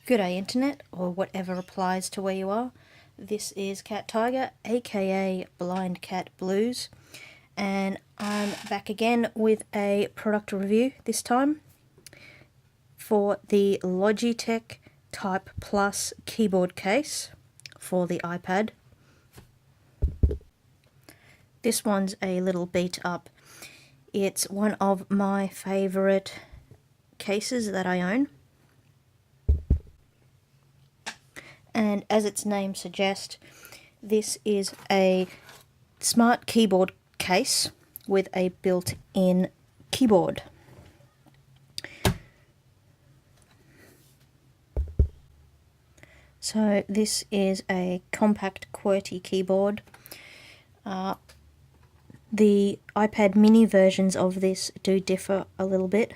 Good day internet, or whatever applies to where you are. This is Cat Tiger, aka Blind Cat Blues, and I'm back again with a product review this time for the Logitech Type Plus keyboard case for the iPad. This one's a little beat up. It's one of my favourite cases that I own. And as its name suggests, this is a smart keyboard case with a built-in keyboard. So this is a compact QWERTY keyboard. The iPad mini versions of this do differ a little bit,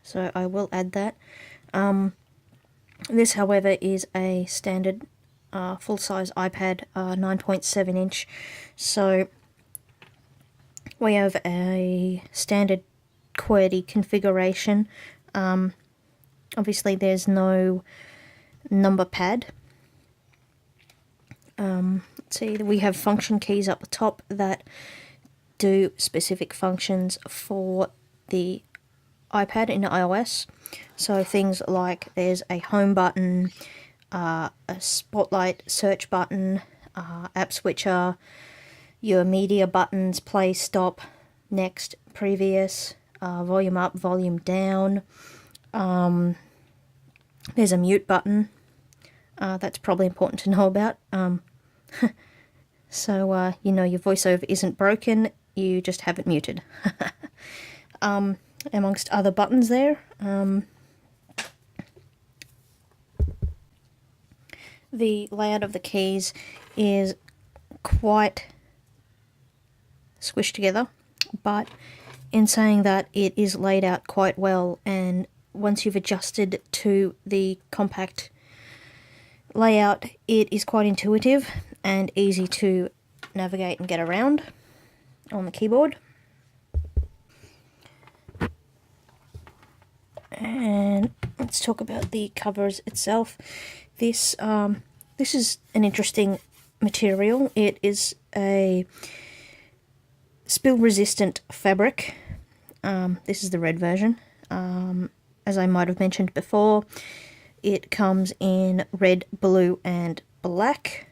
so I will add that. This, however, is a standard full-size iPad, 9.7 inch, so we have a standard QWERTY configuration. Obviously there's no number pad. Let's see, we have function keys up the top that do specific functions for the iPad in iOS. So things like there's a home button, a spotlight search button, app switcher, your media buttons, play, stop, next, previous, volume up, volume down. There's a mute button. That's probably important to know about. So you know your VoiceOver isn't broken, you just have it muted. Amongst other buttons there. The layout of the keys is quite squished together, but in saying that, it is laid out quite well, and once you've adjusted to the compact layout, it is quite intuitive and easy to navigate and get around on the keyboard. And let's talk about the covers itself. This is an interesting material. It is a spill-resistant fabric. This is the red version. As I might have mentioned before, it comes in red, blue, and black.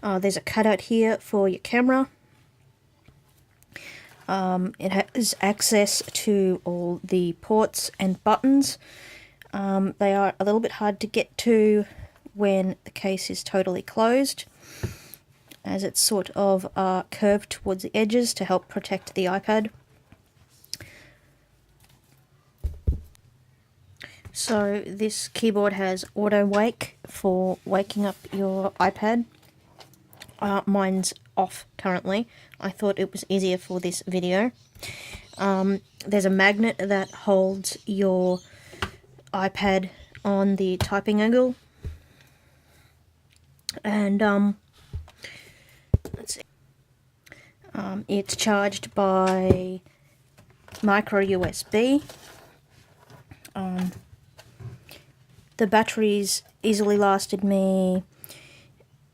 There's a cutout here for your camera. It has access to all the ports and buttons. They are a little bit hard to get to when the case is totally closed, as it's sort of curved towards the edges to help protect the iPad. So this keyboard has auto wake for waking up your iPad. Mine's off currently. I thought it was easier for this video. There's a magnet that holds your iPad on the typing angle, and let's see. It's charged by micro USB. The batteries easily lasted me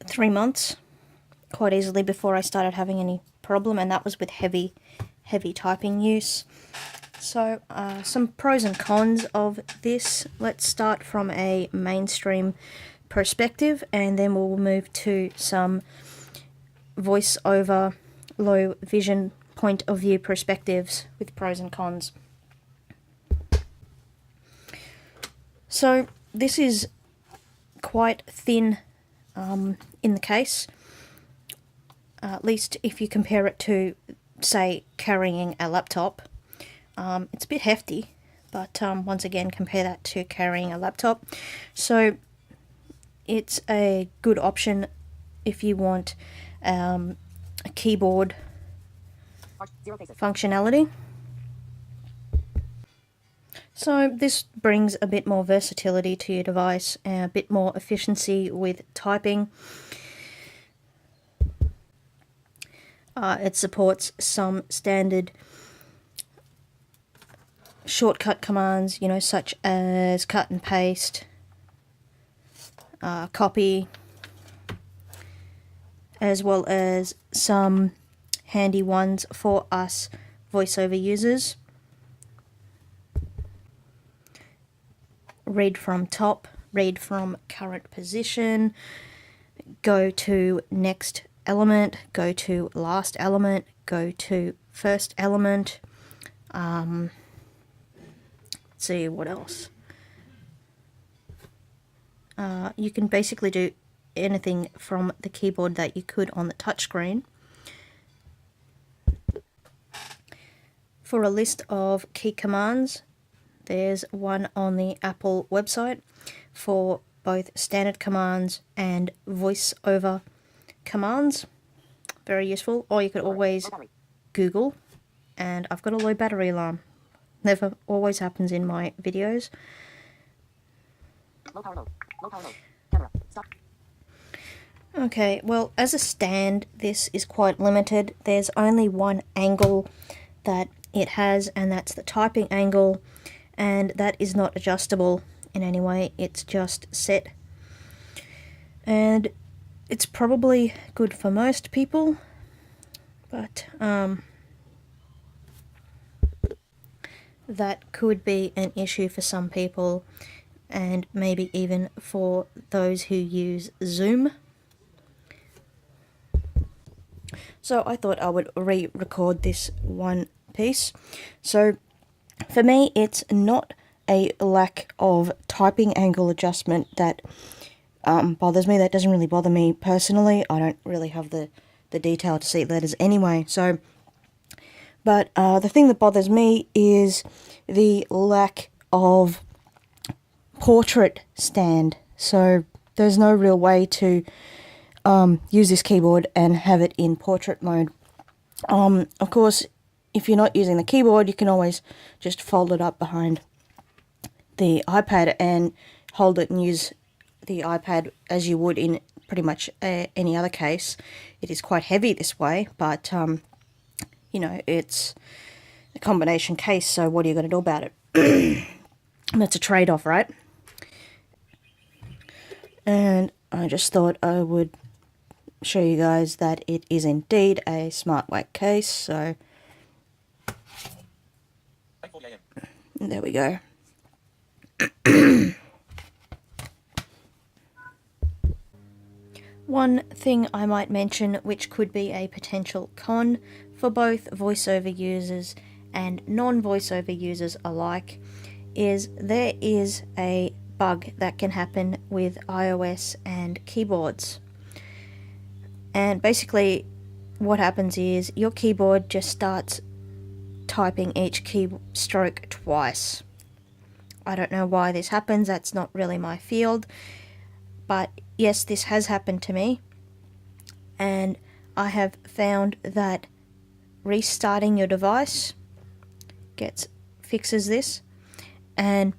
3 months, quite easily, before I started having any problem, and that was with heavy typing use. So some pros and cons of this. Let's start from a mainstream perspective, and then we'll move to some voice-over, low vision point of view perspectives with pros and cons. So this is quite thin in the case, at least if you compare it to, say, carrying a laptop. It's a bit hefty, but once again, compare that to carrying a laptop. So it's a good option if you want a keyboard functionality. So this brings a bit more versatility to your device and a bit more efficiency with typing. It supports some standard shortcut commands, you know, such as cut and paste, copy, as well as some handy ones for us voiceover users. Read from top, read from current position, go to next element, go to last element, go to first element. Let's see what else. You can basically do anything from the keyboard that you could on the touchscreen. For a list of key commands, there's one on the Apple website for both standard commands and voice-over commands. Very useful. Or you could always Google, and I've got a low battery alarm. Never always happens in my videos. Low power mode. Low power mode. Camera. Stop. Okay, well, as a stand, this is quite limited. There's only one angle that it has, and that's the typing angle, and that is not adjustable in any way. It's just set. And it's probably good for most people, but that could be an issue for some people, and maybe even for those who use Zoom. So I thought I would re-record this one piece. So for me, it's not a lack of typing angle adjustment that bothers me. That doesn't really bother me personally. I don't really have the detail to see letters anyway. So, but the thing that bothers me is the lack of portrait stand. So there's no real way to use this keyboard and have it in portrait mode. Of course, if you're not using the keyboard, you can always just fold it up behind the iPad and hold it and use the iPad as you would in pretty much any other case. It is quite heavy this way, but you know, it's a combination case, so what are you going to do about it? That's a trade-off, right? And I just thought I would show you guys that it is indeed a smart wax case. So there we go. One thing I might mention, which could be a potential con for both voiceover users and non-voiceover users alike, is there is a bug that can happen with iOS and keyboards. And basically what happens is your keyboard just starts typing each keystroke twice. I don't know why this happens, that's not really my field, but yes, this has happened to me, and I have found that restarting your device fixes this. And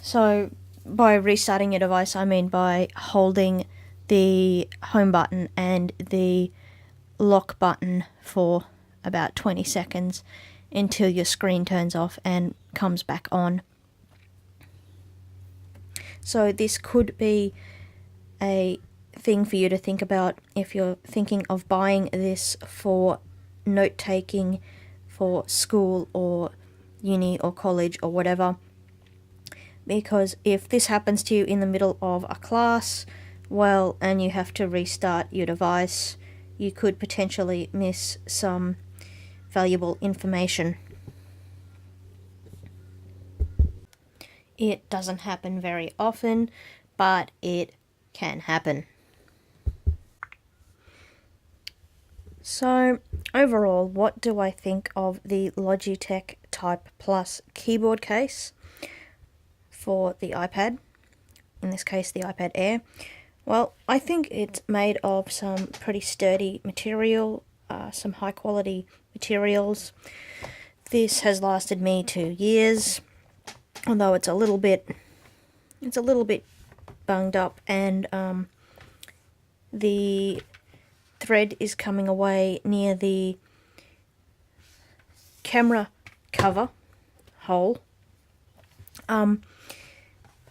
so by restarting your device, I mean by holding the home button and the lock button for about 20 seconds until your screen turns off and comes back on. So this could be a thing for you to think about if you're thinking of buying this for note-taking for school or uni or college or whatever. Because if this happens to you in the middle of a class, well, and you have to restart your device, you could potentially miss some valuable information. It doesn't happen very often, but it can happen. So, overall, what do I think of the Logitech Type Plus keyboard case for the iPad? In this case, the iPad Air. Well, I think it's made of some pretty sturdy material, some high quality materials. This has lasted me 2 years, although it's a little bit bunged up, and the thread is coming away near the camera cover hole.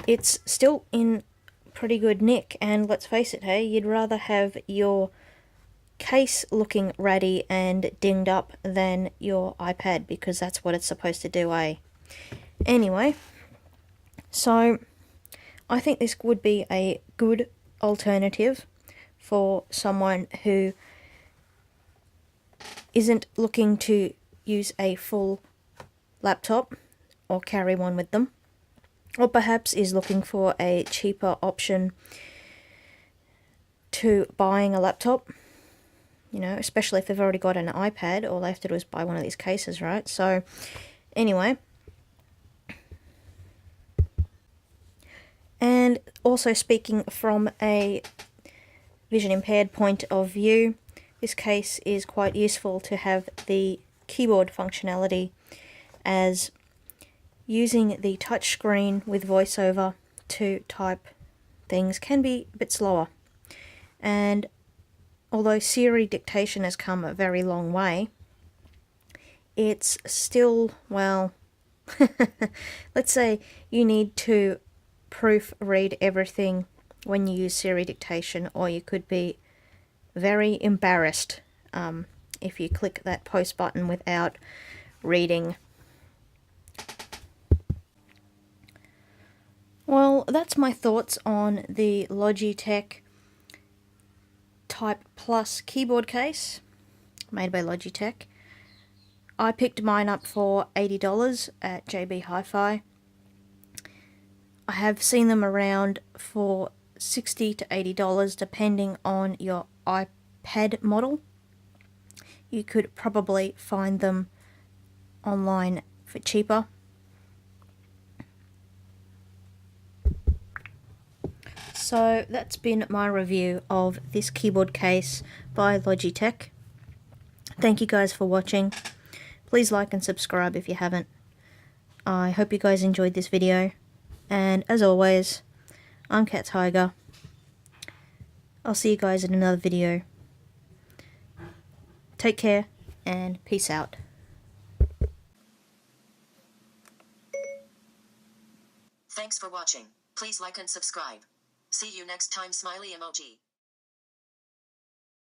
It's still in pretty good nick, and let's face it, hey, you'd rather have your case looking ratty and dinged up than your iPad, because that's what it's supposed to do, eh? Anyway, so I think this would be a good alternative for someone who isn't looking to use a full laptop or carry one with them, or perhaps is looking for a cheaper option to buying a laptop, you know, especially if they've already got an iPad. All they have to do is buy one of these cases, right? So anyway, and also speaking from a vision impaired point of view, this case is quite useful to have the keyboard functionality, as using the touch screen with VoiceOver to type things can be a bit slower. And although Siri dictation has come a very long way, it's still, well, let's say you need to proofread everything when you use Siri dictation, or you could be very embarrassed if you click that post button without reading. Well, that's my thoughts on the Logitech Type Plus keyboard case made by Logitech. I picked mine up for $80 at JB Hi-Fi. I have seen them around for $60 to $80 depending on your iPad model. You could probably find them online for cheaper. So that's been my review of this keyboard case by Logitech. Thank you guys for watching. Please like and subscribe if you haven't. I hope you guys enjoyed this video. And as always, I'm Cat Tiger. I'll see you guys in another video. Take care and peace out. Thanks for watching. Please like and subscribe. See you next time, smiley emoji.